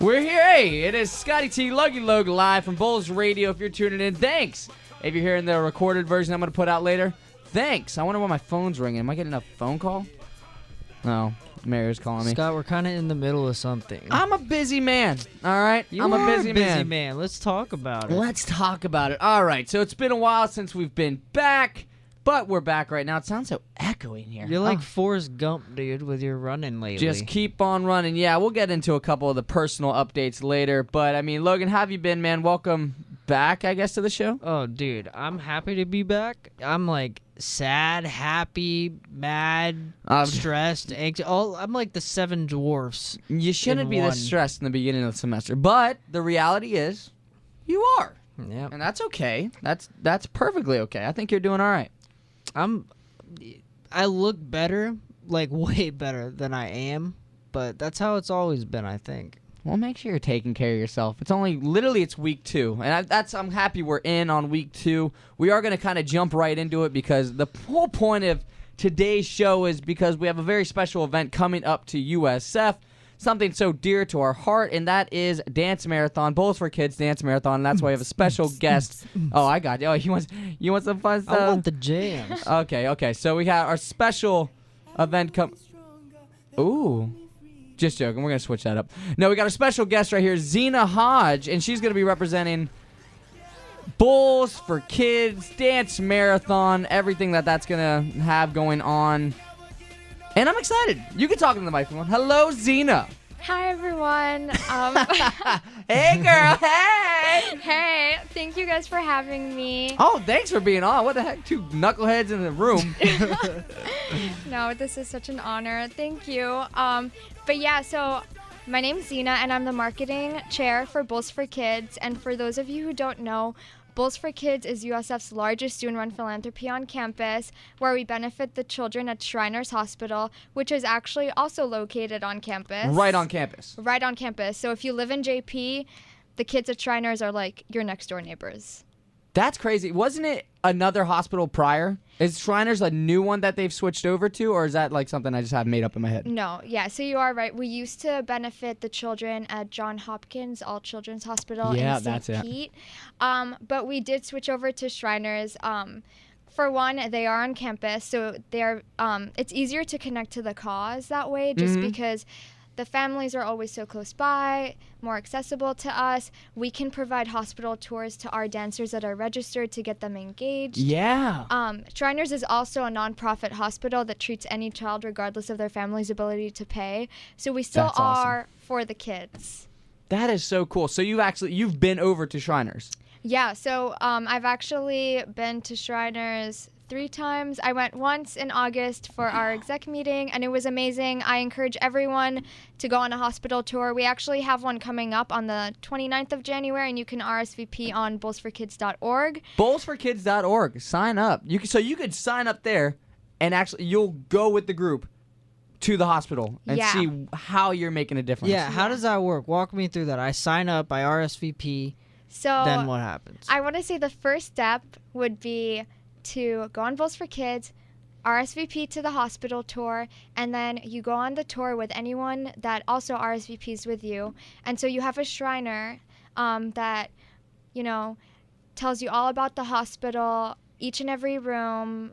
We're here. Hey, it is Scotty T, Logie Loge live from Bulls Radio. If you're tuning in, thanks. If you're hearing the recorded version I'm going to put out later, thanks. I wonder why my phone's ringing. Am I getting a phone call? No, Mary's calling me. Scott, we're kind of in the middle of something. I'm a busy man, all right? I'm a busy man. Let's talk about it. Let's talk about it. All right, so it's been a while since we've been back, but we're back right now. It sounds so echoey in here. You're like Forrest Gump, dude, with your running lately. Just keep on running. Yeah, we'll get into a couple of the personal updates later, but, I mean, Logan, how have you been, man? Welcome back, I guess, to the show. Oh, dude, I'm happy to be back. I'm, like, sad, happy, mad, stressed, anxious. I'm like the seven dwarfs. You shouldn't be this stressed in the beginning of the semester, but the reality is you are. Yeah. And that's okay. That's perfectly okay. I think you're doing all right. I look better, like way better than I am, but that's how it's always been, I think. Well, make sure you're taking care of yourself. It's it's week 2, and I'm happy we're in on week 2. We are going to kind of jump right into it because the whole point of today's show is because we have a very special event coming up to USF, something so dear to our heart, and that is Dance Marathon, Bowls for Kids Dance Marathon, and that's why we have a special guest. Oh, I got you. Oh, you want some fun stuff? I want the jams. Okay. So we got our special event Ooh. Just joking. We're going to switch that up. No, we got a special guest right here, Zena Hodge, and she's going to be representing Bowls for Kids, Dance Marathon, everything that's going to have going on. And I'm excited. You can talk into the microphone. Hello, Zena. Hi, everyone. Hey, girl. Hey. Hey, thank you guys for having me. Oh, thanks for being on. What the heck? 2 knuckleheads in the room. No, this is such an honor. Thank you. But yeah, so my name's Zena, and I'm the marketing chair for Bowls for Kids. And for those of you who don't know, Bowls for Kids is USF's largest student-run philanthropy on campus, where we benefit the children at Shriners Hospital, which is actually also located on campus. Right on campus. Right on campus. So if you live in JP, the kids at Shriners are like your next-door neighbors. That's crazy. Wasn't it another hospital prior? Is Shriners a new one that they've switched over to, or is that like something I just have made up in my head? No, yeah, so you are right. We used to benefit the children at Johns Hopkins All Children's Hospital in St. Pete. But we did switch over to Shriners. For one, they are on campus, so they're it's easier to connect to the cause that way, just because the families are always so close by, more accessible to us. We can provide hospital tours to our dancers that are registered to get them engaged. Yeah. Shriners is also a nonprofit hospital that treats any child regardless of their family's ability to pay. So we still are for the kids. That is so cool. So you've been over to Shriners. Yeah, so I've actually been to Shriners 3 times. I went once in August for our exec meeting, and it was amazing. I encourage everyone to go on a hospital tour. We actually have one coming up on the 29th of January, and you can RSVP on bowlsforkids.org. Bowlsforkids.org. Sign up. You could sign up there, and actually you'll go with the group to the hospital and see how you're making a difference. Yeah, how does that work? Walk me through that. I sign up, I RSVP, so then what happens? I want to say the first step would be to go on Bowls for Kids, RSVP to the hospital tour, and then you go on the tour with anyone that also RSVPs with you. And so you have a Shriner that, tells you all about the hospital, each and every room,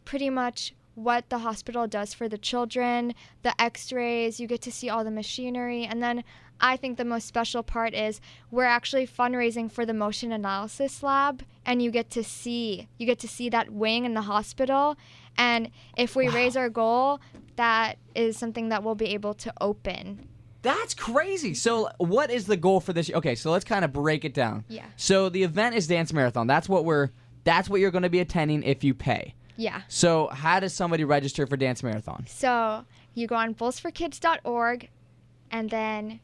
pretty much what the hospital does for the children, the x-rays, you get to see all the machinery, and then I think the most special part is we're actually fundraising for the motion analysis lab, and you get to see that wing in the hospital, and if we raise our goal, that is something that we'll be able to open. That's crazy. So what is the goal for this? Okay, so let's kind of break it down. Yeah. So the event is Dance Marathon. That's what you're going to be attending if you pay. Yeah. So how does somebody register for Dance Marathon? So you go on bowlsforkids.org, and then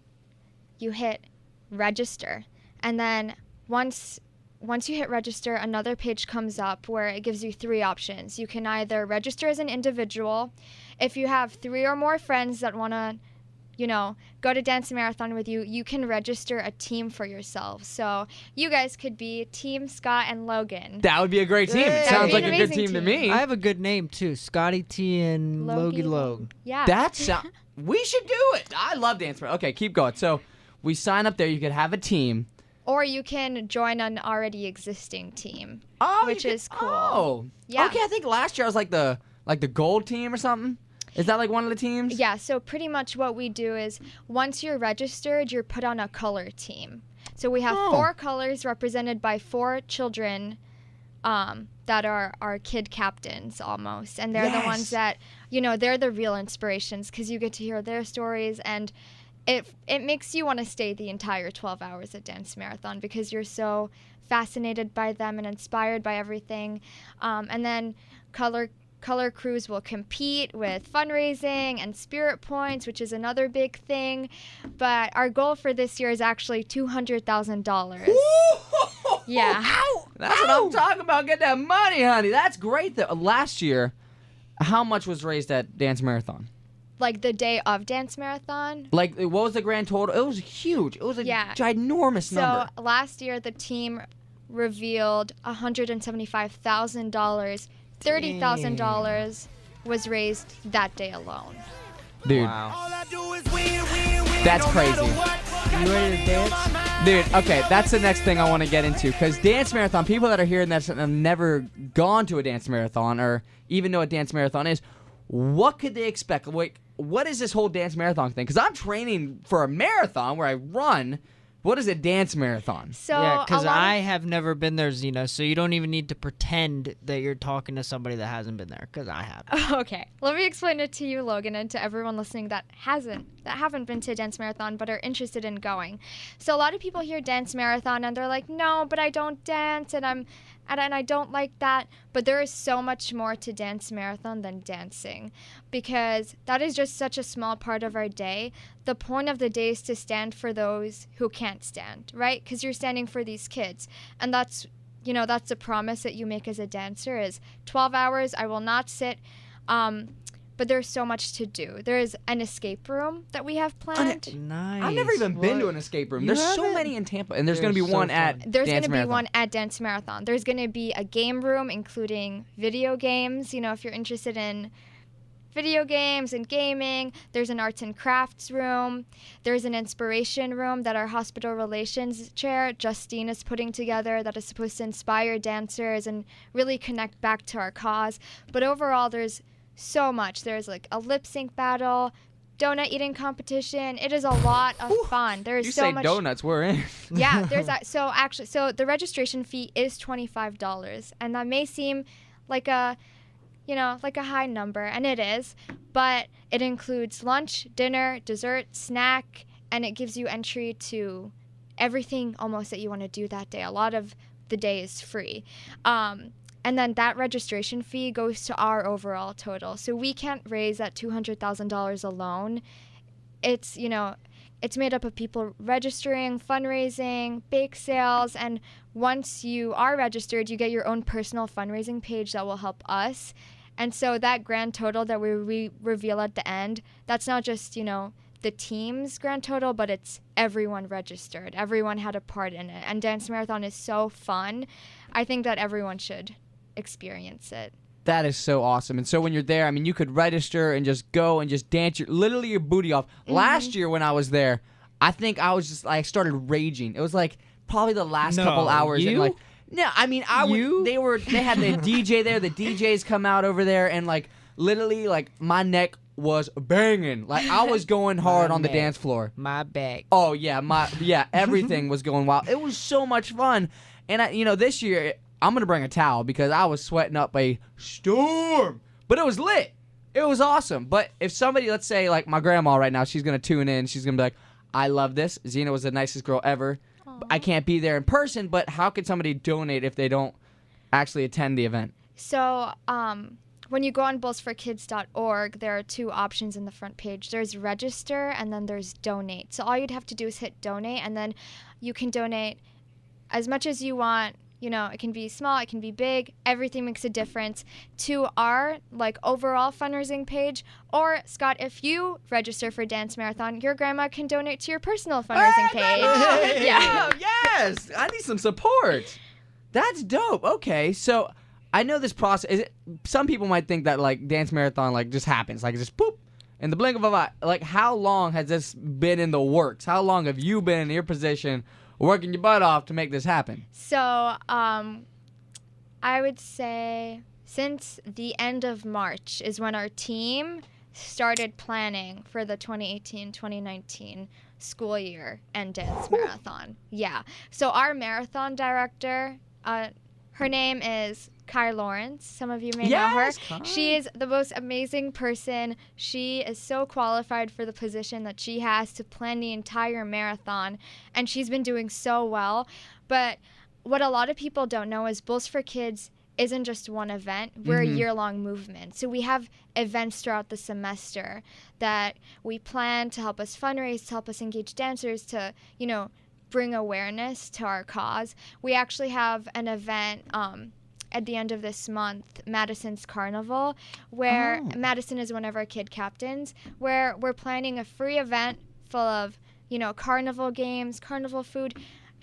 you hit register. And then once you hit register, another page comes up where it gives you 3 options. You can either register as an individual. If you have 3 or more friends that want to, go to Dance Marathon with you, you can register a team for yourself. So you guys could be Team Scott and Logan. That would be a great team. It sounds like a good team to me. I have a good name, too. Scotty T and Logie Loge. Yeah. We should do it. I love Dance Marathon. Okay, keep going. So we sign up there. You could have a team. Or you can join an already existing team, Oh, which is cool. Oh, Yeah. Okay, I think last year I was like the gold team or something. Is that like one of the teams? Yeah, so pretty much what we do is once you're registered, you're put on a color team. So we have 4 colors represented by 4 children that are our kid captains almost. And they're the ones that, they're the real inspirations because you get to hear their stories, and it makes you want to stay the entire 12 hours at Dance Marathon because you're so fascinated by them and inspired by everything. And then Color crews will compete with fundraising and spirit points, which is another big thing. But our goal for this year is actually $200,000. Yeah. That's what I'm talking about. Get that money, honey. That's great. Last year, how much was raised at Dance Marathon? Like the day of Dance Marathon? Like, what was the grand total? It was huge. It was a ginormous number. So last year, the team revealed $175,000. $30,000 was raised that day alone. Dude. Wow. That's crazy. You ready to dance? Dude, okay, that's the next thing I want to get into. Because Dance Marathon, people that are hearing that have never gone to a Dance Marathon or even know what Dance Marathon is, what could they expect? Like, what is this whole Dance Marathon thing? Because I'm training for a marathon where I run. What is a Dance Marathon? So Yeah, because I have never been there, Zena, so you don't even need to pretend that you're talking to somebody that hasn't been there, because I have. Okay, let me explain it to you, Logan, and to everyone listening that haven't been to a Dance Marathon but are interested in going. So a lot of people hear Dance Marathon and they're like, no, but I don't dance and I don't like that. But there is so much more to Dance Marathon than dancing, because that is just such a small part of our day. The point of the day is to stand for those who can't stand, right? Because you're standing for these kids, and that's a promise that you make as a dancer is 12 hours, I will not sit. But there's so much to do. There is an escape room that we have planned. Nice. I've never even been to an escape room. You There's so haven't? many in Tampa, and there's They're going to be so one fun. at There's Dance going to be Marathon. one at Dance Marathon. There's going to be a game room, including video games. If you're interested in video games and gaming. There's an arts and crafts room. There's an inspiration room that our hospital relations chair, Justine, is putting together that is supposed to inspire dancers and really connect back to our cause. But overall, there's so much. There's like a lip sync battle, donut eating competition. It is a lot of fun. There is You so say much. donuts, we're in. Yeah, so the registration fee is $25, and that may seem like a high number, and it is, but it includes lunch, dinner, dessert, snack, and it gives you entry to everything almost that you want to do that day. A lot of the day is free. And then that registration fee goes to our overall total. So we can't raise that $200,000 alone. It's made up of people registering, fundraising, bake sales, and once you are registered, you get your own personal fundraising page that will help us. And so that grand total that we reveal at the end, that's not just, the team's grand total, but it's everyone registered. Everyone had a part in it. And Dance Marathon is so fun. I think that everyone should experience it. That is so awesome. And so when you're there, I mean, you could register and just go and just dance literally your booty off. Mm-hmm. Last year when I was there, I think I was just, I started raging. It was like probably the last couple hours. You? And like, no, I mean, they had the DJ there. The DJs come out over there, and like literally, like my neck was banging. Like I was going hard on the dance floor. My back. Oh yeah, everything was going wild. It was so much fun. And this year I'm gonna bring a towel because I was sweating up a storm. But it was lit. It was awesome. But if somebody, let's say like my grandma right now, she's gonna tune in. She's gonna be like, I love this. Zena was the nicest girl ever. Aww. I can't be there in person, but how could somebody donate if they don't actually attend the event? So, when you go on bowlsforkids.org, there are 2 options in the front page. There's register and then there's donate. So all you'd have to do is hit donate, and then you can donate as much as you want. It can be small, it can be big. Everything makes a difference to our overall fundraising page. Or Scott, if you register for Dance Marathon, your grandma can donate to your personal fundraising page. Hey, yeah. Yes, I need some support. That's dope. Okay, so I know this process. Some people might think that Dance Marathon just happens, just poop, in the blink of an eye. Like, how long has this been in the works? How long have you been in your position working your butt off to make this happen? So, I would say since the end of March is when our team started planning for the 2018-2019 school year and dance marathon. Yeah. So our marathon director, her name is Kai Lawrence. Some of you may know her. Kai. She is the most amazing person. She is so qualified for the position that she has to plan the entire marathon, and she's been doing so well. But what a lot of people don't know is Bulls for Kids isn't just one event. We're a year-long movement. So we have events throughout the semester that we plan to help us fundraise, to help us engage dancers, to, bring awareness to our cause. We actually have an event at the end of this month, Madison's Carnival, where Madison is one of our kid captains, where we're planning a free event full of, carnival games, carnival food.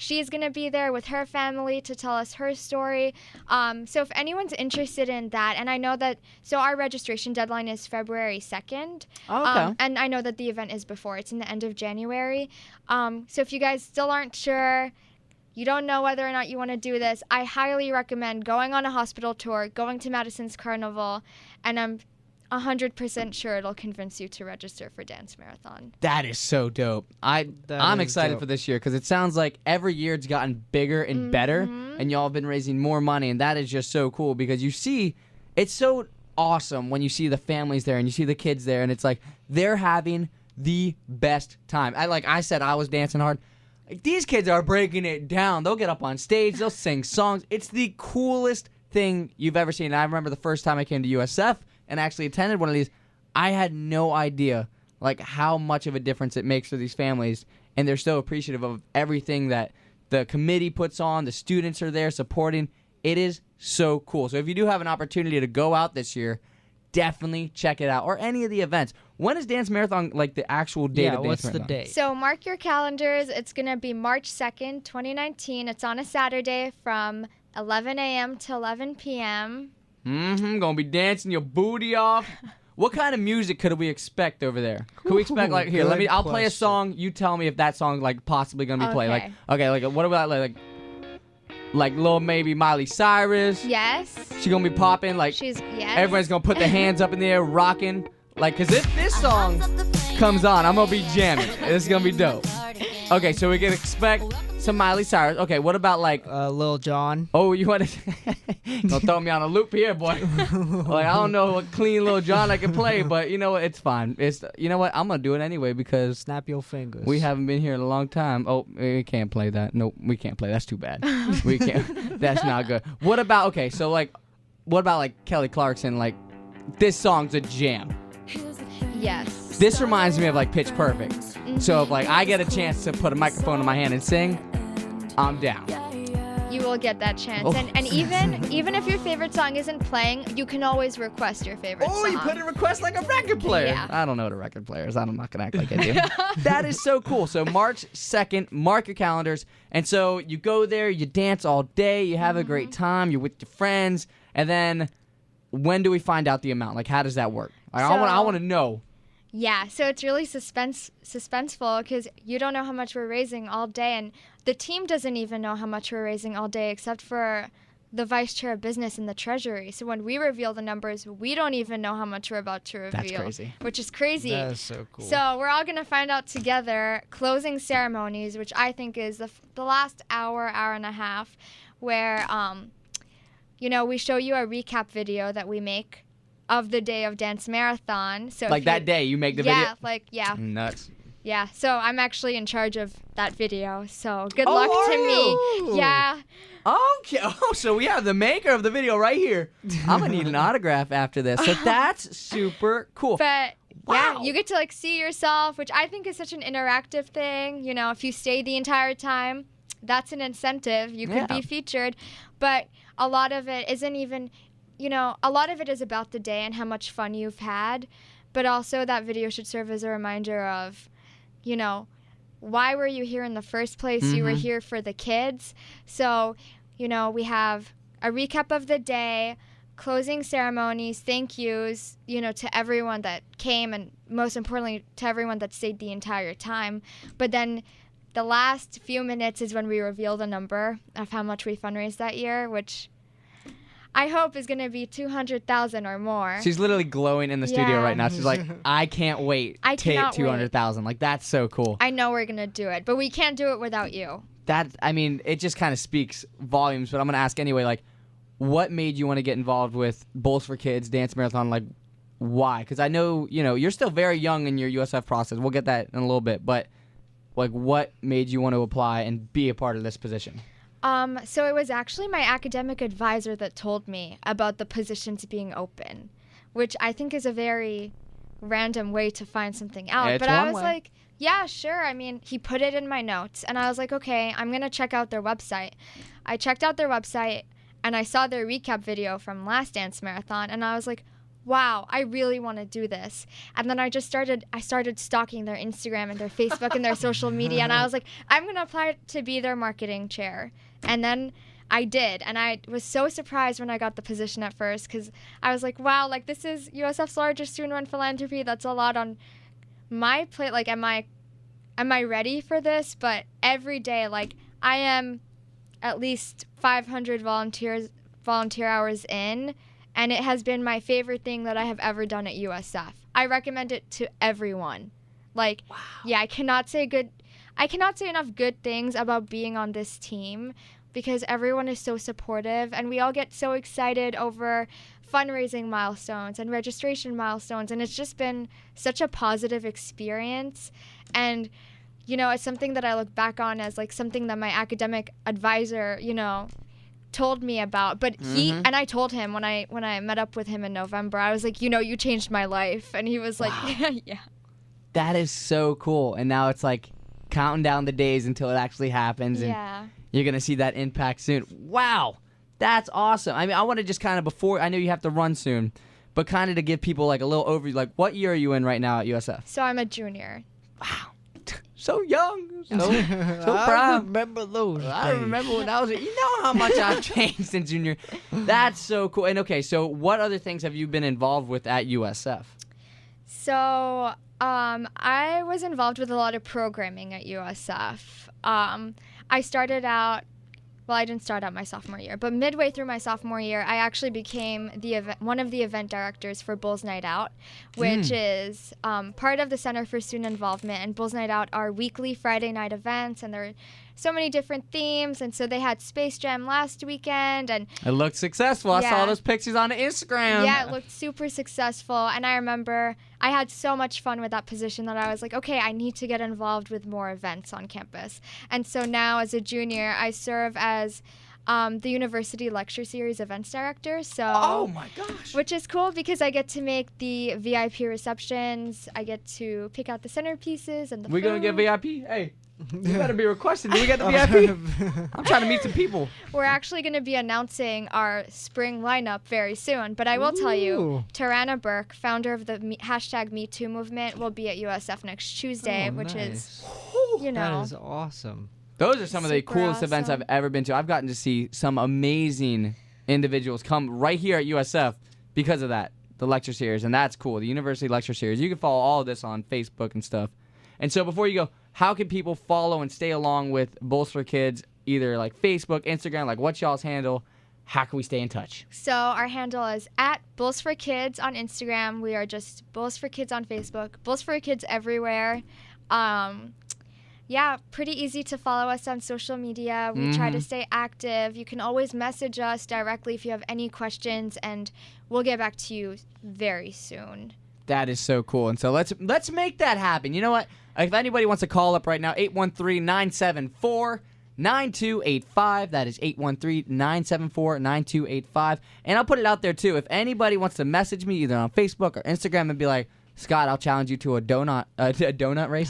She's going to be there with her family to tell us her story. So if anyone's interested in that, and I know that, so our registration deadline is February 2nd. Okay. And I know that the event is before. It's in the end of January. So if you guys still aren't sure, you don't know whether or not you want to do this, I highly recommend going on a hospital tour, going to Madison's Carnival, and I'm 100% sure it'll convince you to register for Dance Marathon. That is so dope. I'm excited for this year because it sounds like every year it's gotten bigger and better, and y'all have been raising more money, and that is just so cool because you see, it's so awesome when you see the families there and you see the kids there, and it's like they're having the best time. Like I said, I was dancing hard. Like, these kids are breaking it down. They'll get up on stage. They'll sing songs. It's the coolest thing you've ever seen. And I remember the first time I came to USF and actually attended one of these, I had no idea like how much of a difference it makes for these families, and they're so appreciative of everything that the committee puts on. The students are there supporting. It is so cool. So if you do have an opportunity to go out this year, definitely check it out, or any of the events. When is Dance Marathon, like the actual date of Dance what's Marathon? the date? So mark your calendars. It's going to be March 2nd, 2019. It's on a Saturday from 11 a.m. to 11 p.m. Gonna be dancing your booty off. What kind of music could we expect over there? Could we expect like here? I'll play a song. You tell me if that song like possibly gonna be played. Like what about like little maybe Miley Cyrus? Yes. She gonna be popping like everybody's gonna put their hands up in the air, rocking. Like, cause if this song comes on, I'm gonna be jamming. It's gonna be dope. Okay, so we can expect some Miley Cyrus. Okay, what about like Lil Jon? Oh, you want to? Don't throw me on a loop here, boy. Like I don't know what clean Lil Jon I can play, but you know what? It's fine. You know what? I'm gonna do it anyway because Snap your fingers. we haven't been here in a long time. Oh, we can't play that. Nope, we can't play. That's too bad. We can't. That's not good. What about what about like Kelly Clarkson? Like, this song's a jam. Yes. This reminds me of like Pitch Perfect. So if like I get a chance to put a microphone in my hand and sing, I'm down. You will get that chance. Oh. And even if your favorite song isn't playing, you can always request your favorite song. Oh, you put a request like a record player. Yeah. I don't know what a record player is. I'm not going to act like I do. That is so cool. So March 2nd, mark your calendars. And so you go there, you dance all day, you have a great time, you're with your friends, and then when do we find out the amount? Like, how does that work? Like, I want to know. Yeah, so it's really suspenseful because you don't know how much we're raising all day, and the team doesn't even know how much we're raising all day except for the vice chair of business and the treasury. So when we reveal the numbers, we don't even know how much we're about to reveal. That's crazy. Which is crazy. That is so cool. So we're all going to find out together. Closing ceremonies, which I think is the last hour and a half, where we show you a recap video that we make of the day of Dance Marathon. So like that day you make the video? Yeah. Nuts. Yeah, so I'm actually in charge of that video. So good luck to me. Yeah. Okay. Oh, so we have the maker of the video right here. I'm going to need an autograph after this. So that's super cool. But wow. yeah, you get to like see yourself, which I think is such an interactive thing. If you stay the entire time, that's an incentive. You could be featured. But a lot of it isn't even... a lot of it is about the day and how much fun you've had, but also that video should serve as a reminder of, why were you here in the first place? You were here for the kids. So, we have a recap of the day, closing ceremonies, thank yous, to everyone that came, and most importantly to everyone that stayed the entire time. But then the last few minutes is when we reveal the number of how much we fundraised that year, which I hope is going to be 200,000 or more. She's literally glowing in the studio right now. She's like, I can't wait I to hit cannot 200,000. Like, that's so cool. I know we're going to do it, but we can't do it without you. It just kind of speaks volumes, but I'm going to ask anyway, like, what made you want to get involved with Bowls for Kids, Dance Marathon? Like, why? Because I know, you're still very young in your USF process. We'll get that in a little bit, but, like, what made you want to apply and be a part of this position? So it was actually my academic advisor that told me about the positions being open, which I think is a very random way to find something out. It's but I was one way. like, yeah, sure. I mean, he put it in my notes, and I was like, okay, I'm going to check out their website. I checked out their website, and I saw their recap video from last Dance Marathon, and I was like, wow, I really want to do this. And then I started stalking their Instagram and their Facebook and their social media, and I was like, I'm going to apply to be their marketing chair. And then I did, and I was so surprised when I got the position at first, because I was like, wow, like, this is USF's largest student-run philanthropy. That's a lot on my plate. Like, am I ready for this? But every day, like, I am at least 500 volunteer hours in, and it has been my favorite thing that I have ever done at USF. I recommend it to everyone. Like, wow. Yeah, I cannot say enough good things about being on this team, because everyone is so supportive, and we all get so excited over fundraising milestones and registration milestones, and it's just been such a positive experience. And it's something that I look back on as like something that my academic advisor, told me about. But and I told him when I met up with him in November, I was like, you changed my life. And he was like, wow. Yeah. That is so cool. And now it's like counting down the days until it actually happens. And you're going to see that impact soon. Wow. That's awesome. I mean, I want to just kind of, before, I know you have to run soon, but kind of to give people like a little overview, like what year are you in right now at USF? So I'm a junior. Wow. So young. So proud. I remember those I days. remember when I was, you know how much I've changed since junior. That's so cool. And okay, so what other things have you been involved with at USF? So I was involved with a lot of programming at USF. I started out, well, I didn't start out my sophomore year, but midway through my sophomore year, I actually became one of the event directors for Bulls Night Out, which is part of the Center for Student Involvement. And Bulls Night Out are weekly Friday night events, and there are so many different themes. And so they had Space Jam last weekend, and it looked successful. I saw those pictures on the Instagram. Yeah, it looked super successful. And I remember I had so much fun with that position that I was like, okay, I need to get involved with more events on campus. And so now as a junior, I serve as the University Lecture Series events director. So, oh my gosh. Which is cool because I get to make the VIP receptions. I get to pick out the centerpieces and the We're going to food. get VIP? Hey. You gotta be requested. Do we get the VIP? I'm trying to meet some people. We're actually going to be announcing our spring lineup very soon. But I will tell you, Tarana Burke, founder of the #MeToo movement, will be at USF next Tuesday, which is, That is awesome. Those are some of the Super coolest events I've ever been to. I've gotten to see some amazing individuals come right here at USF because of that, the lecture series, and that's cool. The University Lecture Series. You can follow all of this on Facebook and stuff. And so before you go, how can people follow and stay along with Bulls for Kids, either like Facebook, Instagram, like what's y'all's handle? How can we stay in touch? So our handle is at Bulls for Kids on Instagram. We are just Bulls for Kids on Facebook. Bulls for Kids everywhere. Pretty easy to follow us on social media. We try to stay active. You can always message us directly if you have any questions, and we'll get back to you very soon. That is so cool. And so let's make that happen. You know what? If anybody wants to call up right now, 813-974-9285. That is 813-974-9285. And I'll put it out there, too. If anybody wants to message me either on Facebook or Instagram and be like, Scott, I'll challenge you to a donut race.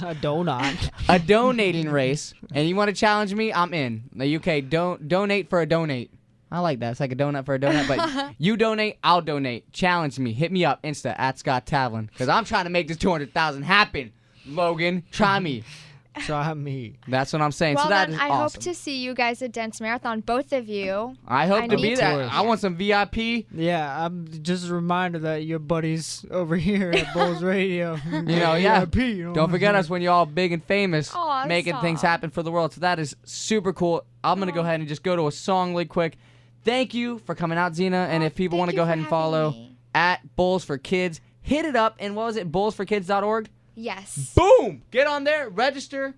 A donut. A donating race. And you want to challenge me? I'm in. Okay, donate for a donate. I like that. It's like a donut for a donut, but you donate, I'll donate. Challenge me. Hit me up, Insta, at Scott Tavlin, because I'm trying to make this 200,000 happen. Logan, try me. Try me. That's what I'm saying. Well, so that then is I awesome. hope to see you guys at Dance Marathon, both of you. I hope I to need be to. there. I want some VIP. Yeah, I'm just a reminder that your buddies over here at Bulls Radio. Yeah. VIP, you know Don't what forget I'm us when you're all big and famous, Aw, making things stop. happen for the world. So that is super cool. I'm going to go ahead and just go to a song really quick. Thank you for coming out, Zena. And if people want to go ahead and follow at Bulls for Kids, hit it up. And what was it, bullsforkids.org? Yes. Boom! Get on there, register.